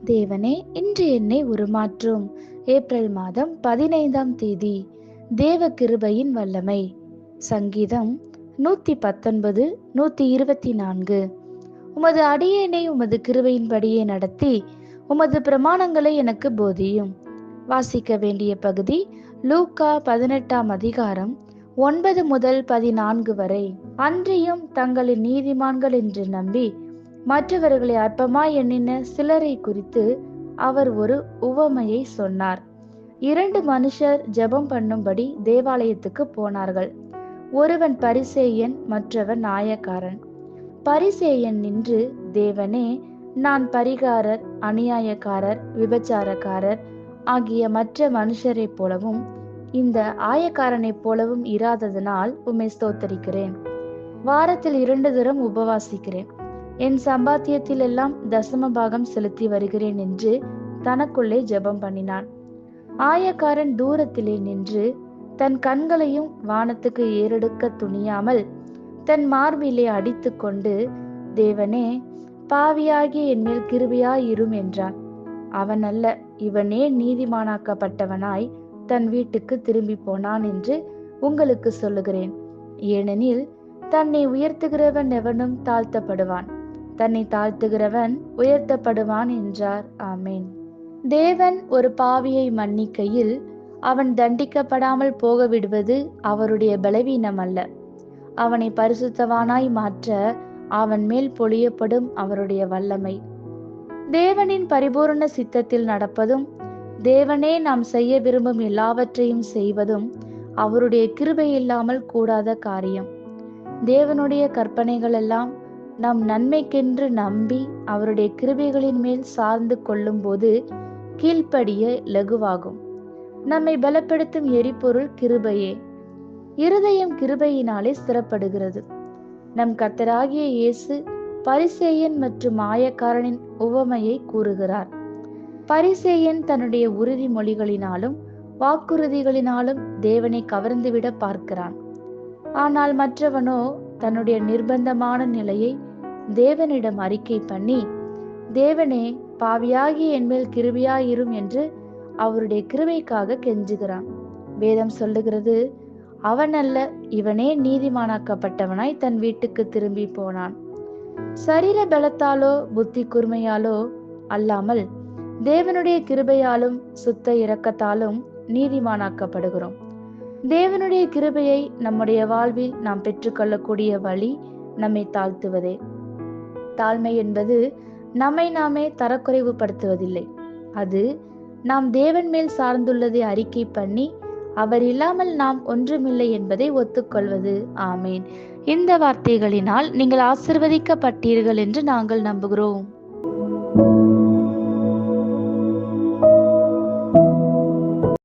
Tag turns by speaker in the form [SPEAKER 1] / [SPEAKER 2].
[SPEAKER 1] தேவனே, இன்று என்னை உருமாற்றும். ஏப்ரல் மாதம் 15ஆம் தேதி. தேவ கிருபையின் வல்லமை. சங்கீதம் 119 124. உமது அடியேனை உமது கிருபையின்படியே நடத்தி உமது பிரமாணங்களை எனக்கு போதியும். வாசிக்க வேண்டிய பகுதி லூக்கா 18ஆம் அதிகாரம் 9 முதல் 14 வரை. அன்றியும் தங்களின் நீதிமான்கள் என்று நம்பி மற்றவர்களை அற்பமாய் எண்ணின சிலரை குறித்து அவர் ஒரு உவமையை சொன்னார். 2 மனுஷர் ஜெபம் பண்ணும்படி தேவாலயத்துக்கு போனார்கள். ஒருவன் பரிசேயன், மற்றவன் ஆயக்காரன். பரிசேயன் நின்று, தேவனே, நான் பரிகாரர், அநியாயக்காரர், விபச்சாரக்காரர் ஆகிய மற்ற மனுஷரைப் போலவும் இந்த ஆயக்காரனைப் போலவும் இராததனால் உம்மை ஸ்தோத்தரிக்கிறேன். வாரத்தில் 2 தரம் உபவாசிக்கிறேன். என் சம்பாத்தியத்தில் எல்லாம் தசம பாகம் செலுத்தி வருகிறேன் என்று தனக்குள்ளே ஜெபம் பண்ணினான். ஆயக்காரன் தூரத்திலே நின்று தன் கண்களையும் வானத்துக்கு ஏறெடுக்க துணியாமல் தன் மார்பிலே அடித்து கொண்டு, தேவனே, பாவியாகிய என்மேல் கிருபையாயிரும் என்றான். அவன் அல்ல, இவனே நீதிமானாக்கப்பட்டவனாய் தன் வீட்டுக்கு திரும்பி போனான் என்று உங்களுக்கு சொல்லுகிறேன். ஏனெனில் தன்னை உயர்த்துகிறவன் எவனும் தாழ்த்தப்படுவான், தன்னை தாழ்த்துகிறவன் உயர்த்தப்படுவான் என்றார். ஆமேன். தேவன் ஒரு பாவியை மன்னிக்கையில் அவன் தண்டிக்கப்படாமல் போக விடுவது அவருடைய பலவீனம் அல்ல, அவனை பரிசுத்தவானாய் மாற்ற அவன் மேல் பொழியப்படும் அவருடைய வல்லமை. தேவனின் பரிபூரண சித்தத்தில் நடப்பதும் தேவனே நாம் செய்ய விரும்பும் எல்லாவற்றையும் செய்வதும் அவருடைய கிருபை இல்லாமல் கூடாத காரியம். தேவனுடைய கற்பனைகள் எல்லாம் நம் நன்மைக்கென்று நம்பி அவருடைய கிருபைகளின் மேல் சார்ந்து கொள்ளும் போது கீழ்ப்படிய லகுவாகும். நம்மை பலப்படுத்தும் எரிபொருள் கிருபையே. இருதயம் கிருபையினாலே ஸ்திரப்படுகிறது. நம் கர்த்தராகிய இயேசு பரிசேயன் மற்றும் ஆயக்காரனின் உவமையை கூறுகிறார். பரிசேயன் தன்னுடைய உறுதிமொழிகளினாலும் வாக்குறுதிகளினாலும் தேவனை கவர்ந்துவிட பார்க்கிறான். ஆனால் மற்றவனோ தன்னுடைய நிர்பந்தமான நிலையை தேவனிடம் அறிக்கை பண்ணி, தேவனே, பாவியாகிய என்மேல் கிருபையாயிரும் என்று அவருடைய கிருபைக்காக கெஞ்சுகிறான். வேதம் சொல்லுகிறது, அவன் அல்ல, இவனே நீதிமானாக்கப்பட்டவனாய் தன் வீட்டுக்கு திரும்பி போனான். சரீர பலத்தாலோ புத்தி கூர்மையாலோ அல்லாமல் தேவனுடைய கிருபையாலும் சுத்த இரக்கத்தாலும் நீதிமானாக்கப்படுகிறோம். தேவனுடைய கிருபையை நம்முடைய வாழ்வில் நாம் பெற்றுக்கொள்ளக்கூடிய வழி நம்மை தாழ்த்துவதே. தாழ்மை என்பது நம்மை நாமே தரக்குறைவுபடுத்துவதில்லை. அது நாம் தேவன் மேல் சார்ந்துள்ளதை அறிக்கை பண்ணி அவர் இல்லாமல் நாம் ஒன்றுமில்லை என்பதை ஒத்துக்கொள்வது. ஆமேன். இந்த வார்த்தைகளினால் நீங்கள் ஆசீர்வதிக்கப்பட்டீர்கள் என்று நாங்கள் நம்புகிறோம்.